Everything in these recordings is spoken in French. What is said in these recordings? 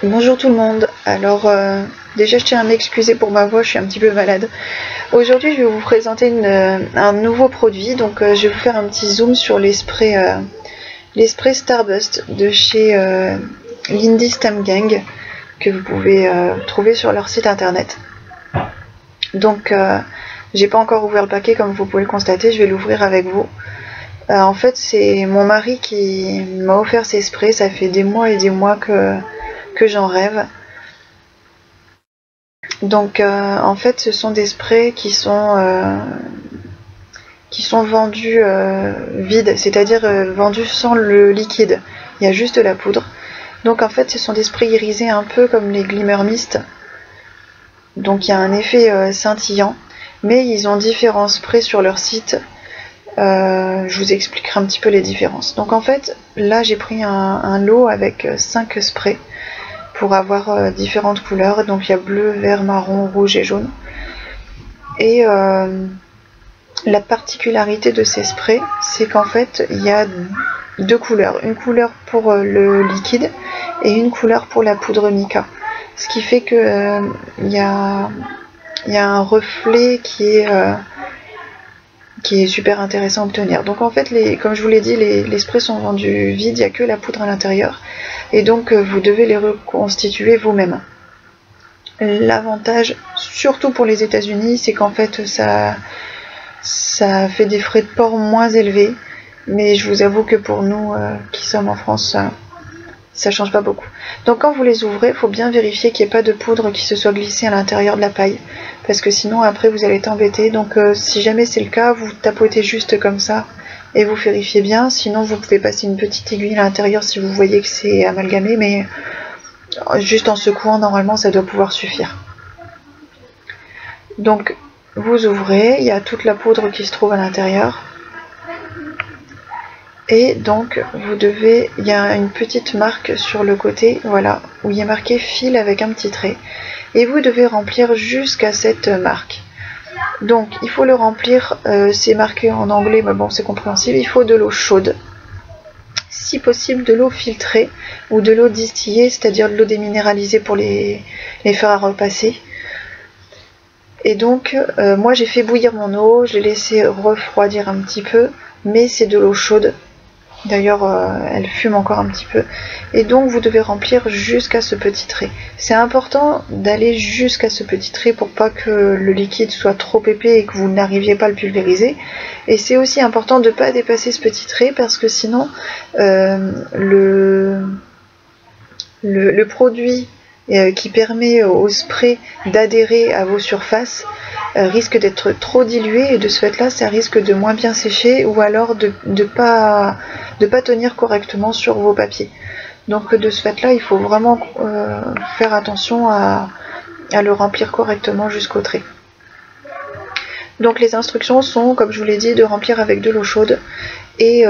Bonjour tout le monde. Alors déjà je tiens à m'excuser pour ma voix, je suis un petit peu malade. Aujourd'hui je vais vous présenter un nouveau produit, donc je vais vous faire un petit zoom sur les sprays Starburst de chez Lindy Stam Gang que vous pouvez trouver sur leur site internet. Donc j'ai pas encore ouvert le paquet comme vous pouvez le constater, je vais l'ouvrir avec vous. En fait c'est mon mari qui m'a offert ces sprays, ça fait des mois et des mois que j'en rêve. Donc en fait ce sont des sprays qui sont vendus vides, c'est-à-dire vendus sans le liquide, il y a juste la poudre. Donc en fait ce sont des sprays irisés un peu comme les Glimmer Mist, donc il y a un effet scintillant, mais ils ont différents sprays sur leur site. Je vous expliquerai un petit peu les différences. Donc en fait là j'ai pris un lot avec 5 sprays pour avoir différentes couleurs, donc il y a bleu, vert, marron, rouge et jaune. Et la particularité de ces sprays, c'est qu'en fait il y a deux couleurs, une couleur pour le liquide et une couleur pour la poudre mica, ce qui fait que il y a un reflet qui est super intéressant à obtenir. Donc en fait, comme je vous l'ai dit, les sprays sont vendus vides, il n'y a que la poudre à l'intérieur, et donc vous devez les reconstituer vous-même. L'avantage, surtout pour les États-Unis, c'est qu'en fait ça fait des frais de port moins élevés, mais je vous avoue que pour nous qui sommes en France, ça change pas beaucoup. Donc quand vous les ouvrez, il faut bien vérifier qu'il n'y ait pas de poudre qui se soit glissée à l'intérieur de la paille, parce que sinon après vous allez être embêté. Donc si jamais c'est le cas, vous tapotez juste comme ça et vous vérifiez bien. Sinon vous pouvez passer une petite aiguille à l'intérieur si vous voyez que c'est amalgamé, mais juste en secouant, normalement ça doit pouvoir suffire. Donc vous ouvrez, il y a toute la poudre qui se trouve à l'intérieur. Et donc il y a une petite marque sur le côté, voilà, où il y a marqué fil avec un petit trait. Et vous devez remplir jusqu'à cette marque. Donc il faut le remplir, c'est marqué en anglais, mais bon c'est compréhensible, il faut de l'eau chaude. Si possible de l'eau filtrée ou de l'eau distillée, c'est-à-dire de l'eau déminéralisée pour les faire à repasser. Et donc moi j'ai fait bouillir mon eau, je l'ai laissé refroidir un petit peu, mais c'est de l'eau chaude. D'ailleurs elle fume encore un petit peu, et donc vous devez remplir jusqu'à ce petit trait. C'est important d'aller jusqu'à ce petit trait pour pas que le liquide soit trop épais et que vous n'arriviez pas à le pulvériser, et c'est aussi important de ne pas dépasser ce petit trait, parce que sinon le produit qui permet au spray d'adhérer à vos surfaces risque d'être trop dilué, et de ce fait là ça risque de moins bien sécher, ou alors de pas tenir correctement sur vos papiers. Donc de ce fait là il faut vraiment faire attention à le remplir correctement jusqu'au trait. Donc les instructions sont, comme je vous l'ai dit, de remplir avec de l'eau chaude et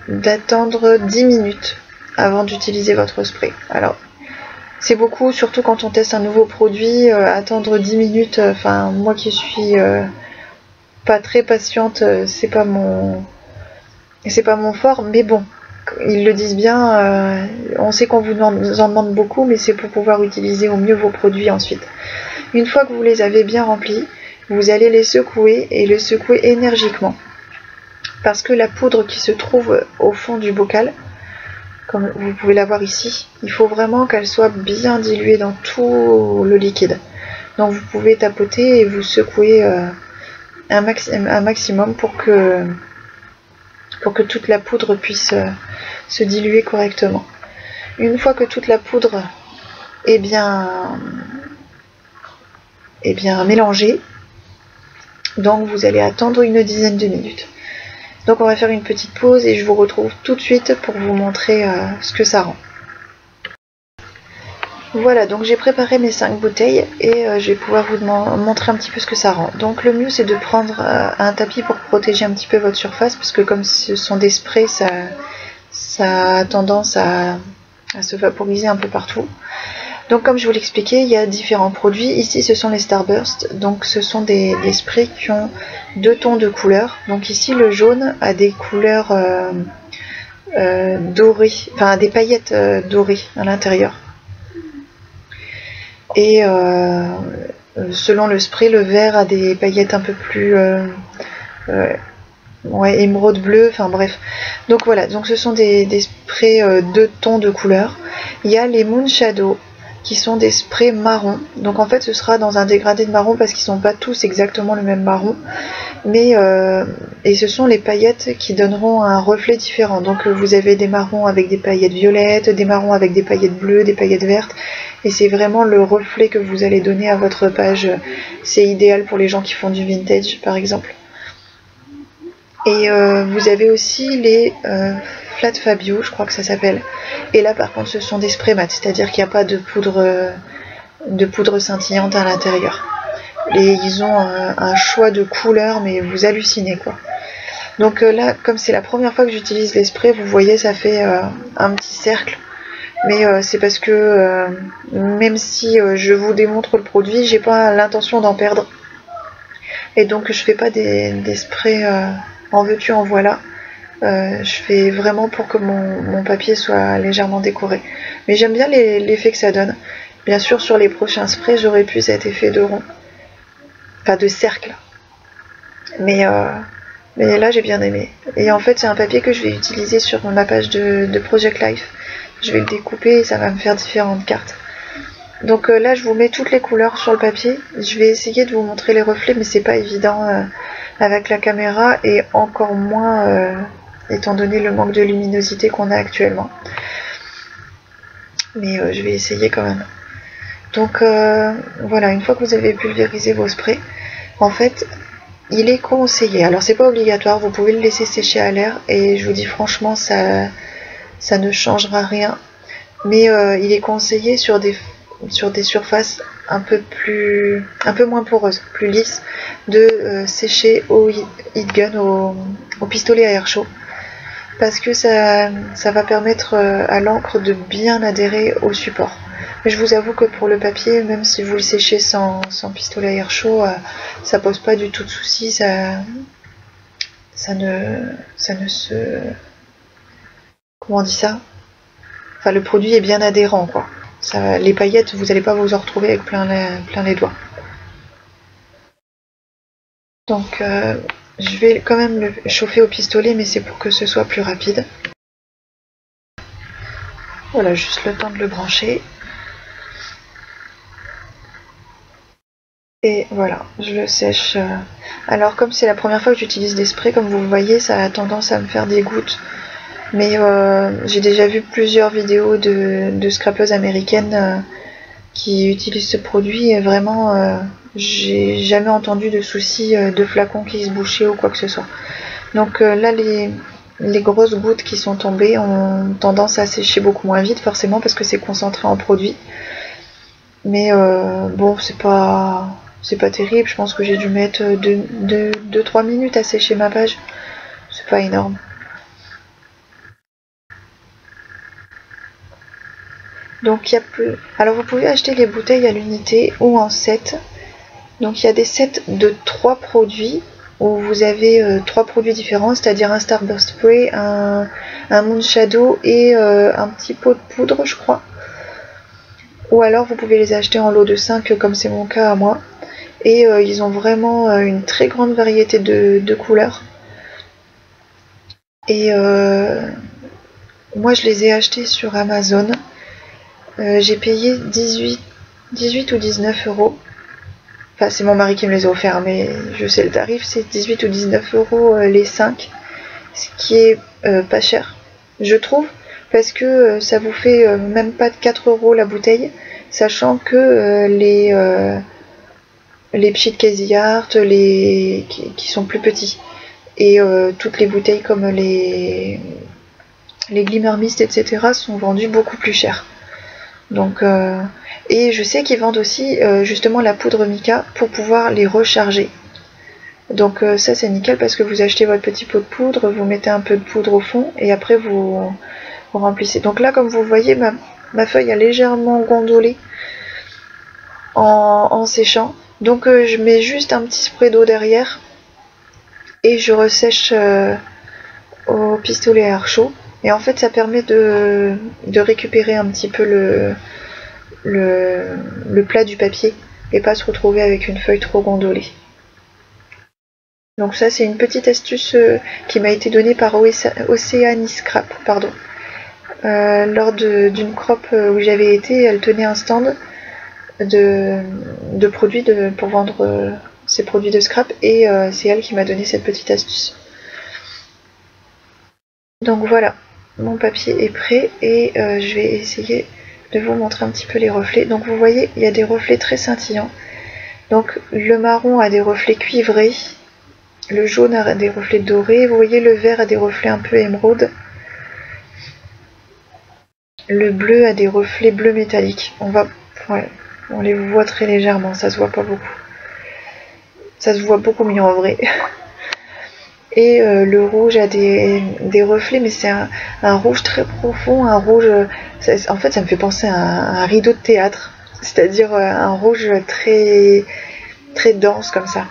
d'attendre 10 minutes avant d'utiliser votre spray. Alors c'est beaucoup, surtout quand on teste un nouveau produit, attendre 10 minutes, enfin moi qui suis pas très patiente, c'est pas mon fort, mais bon, ils le disent bien, on sait qu'on vous en demande beaucoup, mais c'est pour pouvoir utiliser au mieux vos produits ensuite. Une fois que vous les avez bien remplis, vous allez les secouer, et les secouer énergiquement, parce que la poudre qui se trouve au fond du bocal, comme vous pouvez la voir ici, il faut vraiment qu'elle soit bien diluée dans tout le liquide. Donc vous pouvez tapoter et vous secouer un maximum pour que toute la poudre puisse se diluer correctement. Une fois que toute la poudre est bien mélangée, donc vous allez attendre une dizaine de minutes. Donc on va faire une petite pause et je vous retrouve tout de suite pour vous montrer ce que ça rend. Voilà, donc j'ai préparé mes 5 bouteilles et je vais pouvoir vous montrer un petit peu ce que ça rend. Donc le mieux c'est de prendre un tapis pour protéger un petit peu votre surface, parce que comme ce sont des sprays, ça a tendance à se vaporiser un peu partout. Donc comme je vous l'expliquais, il y a différents produits. Ici ce sont les Starburst, donc ce sont des sprays qui ont 2 tons de couleurs. Donc ici le jaune a des couleurs dorées, enfin des paillettes dorées à l'intérieur. Et selon le spray, le vert a des paillettes un peu plus ouais, émeraude bleu, enfin bref. Donc voilà, donc ce sont des sprays de tons de couleurs. Il y a les Moon Shadow qui sont des sprays marron. Donc en fait ce sera dans un dégradé de marron parce qu'ils sont pas tous exactement le même marron. Mais et ce sont les paillettes qui donneront un reflet différent. Donc vous avez des marrons avec des paillettes violettes, des marrons avec des paillettes bleues, des paillettes vertes. Et c'est vraiment le reflet que vous allez donner à votre page. C'est idéal pour les gens qui font du vintage par exemple. Et vous avez aussi les Flat Fabio, je crois que ça s'appelle. Et là par contre ce sont des sprays mat, c'est-à-dire qu'il n'y a pas de poudre scintillante à l'intérieur. Et ils ont un choix de couleurs, mais vous hallucinez quoi. Donc là, comme c'est la première fois que j'utilise les sprays, vous voyez ça fait un petit cercle. Mais c'est parce que même si je vous démontre le produit, j'ai pas l'intention d'en perdre. Et donc je fais pas des sprays en veux-tu en voilà. Je fais vraiment pour que mon papier soit légèrement décoré. Mais j'aime bien l'effet que ça donne. Bien sûr sur les prochains sprays j'aurais pu cet effet de rond. Enfin de cercle. Mais là j'ai bien aimé. Et en fait c'est un papier que je vais utiliser sur ma page de Project Life. Je vais le découper et ça va me faire différentes cartes. Donc là je vous mets toutes les couleurs sur le papier. Je vais essayer de vous montrer les reflets mais c'est pas évident avec la caméra et encore moins étant donné le manque de luminosité qu'on a actuellement. Mais je vais essayer quand même. Donc voilà, une fois que vous avez pulvérisé vos sprays, en fait il est conseillé, alors c'est pas obligatoire, vous pouvez le laisser sécher à l'air et je vous dis franchement ça ne changera rien, mais il est conseillé sur des surfaces un peu moins poreuses, plus lisses, de sécher au heat gun, au pistolet à air chaud, parce que ça va permettre à l'encre de bien adhérer au support. Mais je vous avoue que pour le papier, même si vous le séchez sans pistolet à air chaud, ça pose pas du tout de soucis, ça ne se... Comment on dit ça? Enfin, le produit est bien adhérent, quoi. Ça, les paillettes, vous n'allez pas vous en retrouver avec plein les doigts. Donc, je vais quand même le chauffer au pistolet, mais c'est pour que ce soit plus rapide. Voilà, juste le temps de le brancher. Et voilà, je le sèche. Alors comme c'est la première fois que j'utilise des sprays, comme vous le voyez, ça a tendance à me faire des gouttes. Mais j'ai déjà vu plusieurs vidéos de scrapeuses américaines qui utilisent ce produit et vraiment j'ai jamais entendu de soucis de flacons qui se bouchaient ou quoi que ce soit. Donc là les grosses gouttes qui sont tombées ont tendance à sécher beaucoup moins vite forcément parce que c'est concentré en produit. Mais bon, c'est pas terrible, je pense que j'ai dû mettre 2-3 minutes à sécher ma page. C'est pas énorme. Donc il y a plus. Alors vous pouvez acheter les bouteilles à l'unité ou en set. Donc il y a des sets de 3 produits où vous avez 3 produits différents, c'est-à-dire un Starburst Spray, un Moon Shadow et un petit pot de poudre, je crois. Ou alors vous pouvez les acheter en lot de 5 comme c'est mon cas à moi. Et ils ont vraiment une très grande variété de couleurs. Et moi je les ai achetés sur Amazon. J'ai payé 18 ou 19 euros. Enfin c'est mon mari qui me les a offerts, mais je sais le tarif, c'est 18 ou 19 euros les 5. Ce qui est pas cher, je trouve. Parce que ça vous fait même pas de 4 euros la bouteille. Sachant que les petites Casey Art, qui sont plus petits. Et toutes les bouteilles comme les Glimmer Mist, etc. sont vendues beaucoup plus cher. Donc, et je sais qu'ils vendent aussi justement la poudre mica pour pouvoir les recharger. Donc ça c'est nickel parce que vous achetez votre petit pot de poudre, vous mettez un peu de poudre au fond et après vous remplissez. Donc là comme vous le voyez, ma feuille a légèrement gondolé en séchant. Donc je mets juste un petit spray d'eau derrière et je ressèche au pistolet à air chaud. Et en fait ça permet de récupérer un petit peu le plat du papier et pas se retrouver avec une feuille trop gondolée. Donc ça c'est une petite astuce qui m'a été donnée par Océanie Scrap, pardon. Lors d'une crop où j'avais été, elle tenait un stand de produits pour vendre ses produits de scrap et c'est elle qui m'a donné cette petite astuce. Donc voilà, mon papier est prêt et je vais essayer de vous montrer un petit peu les reflets. Donc vous voyez, il y a des reflets très scintillants. Donc le marron a des reflets cuivrés, le jaune a des reflets dorés, vous voyez le vert a des reflets un peu émeraude. Le bleu a des reflets bleu métallique. On les voit très légèrement, ça se voit pas beaucoup. Ça se voit beaucoup mieux en vrai. Et le rouge a des reflets, mais c'est un rouge très profond, un rouge... en fait, ça me fait penser à un rideau de théâtre. C'est-à-dire un rouge très, très dense comme ça.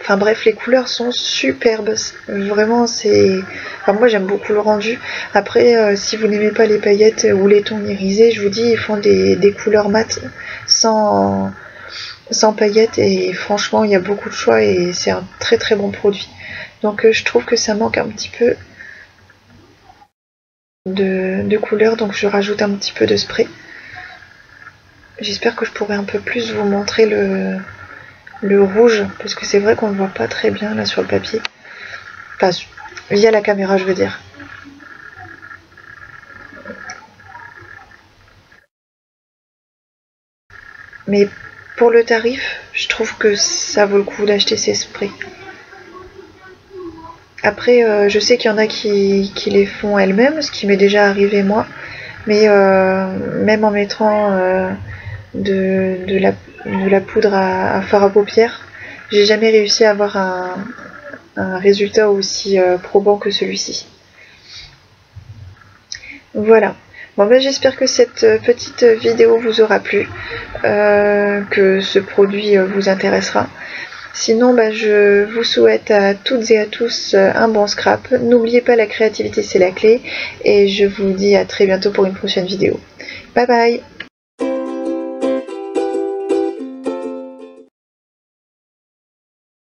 Enfin bref, les couleurs sont superbes. Vraiment, c'est... Enfin, moi, j'aime beaucoup le rendu. Après, si vous n'aimez pas les paillettes ou les tons irisés, je vous dis, ils font des couleurs mates sans paillettes. Et franchement, il y a beaucoup de choix et c'est un très très bon produit. Donc je trouve que ça manque un petit peu de couleur, donc je rajoute un petit peu de spray. J'espère que je pourrai un peu plus vous montrer le rouge, parce que c'est vrai qu'on ne le voit pas très bien là sur le papier. Enfin, via la caméra je veux dire. Mais pour le tarif, je trouve que ça vaut le coup d'acheter ces sprays. Après, je sais qu'il y en a qui les font elles-mêmes, ce qui m'est déjà arrivé moi. Mais même en mettant de la poudre à fard à paupières, j'ai jamais réussi à avoir un résultat aussi probant que celui-ci. Voilà. Bon ben j'espère que cette petite vidéo vous aura plu, que ce produit vous intéressera. Sinon, je vous souhaite à toutes et à tous un bon scrap. N'oubliez pas, la créativité c'est la clé. Et je vous dis à très bientôt pour une prochaine vidéo. Bye bye!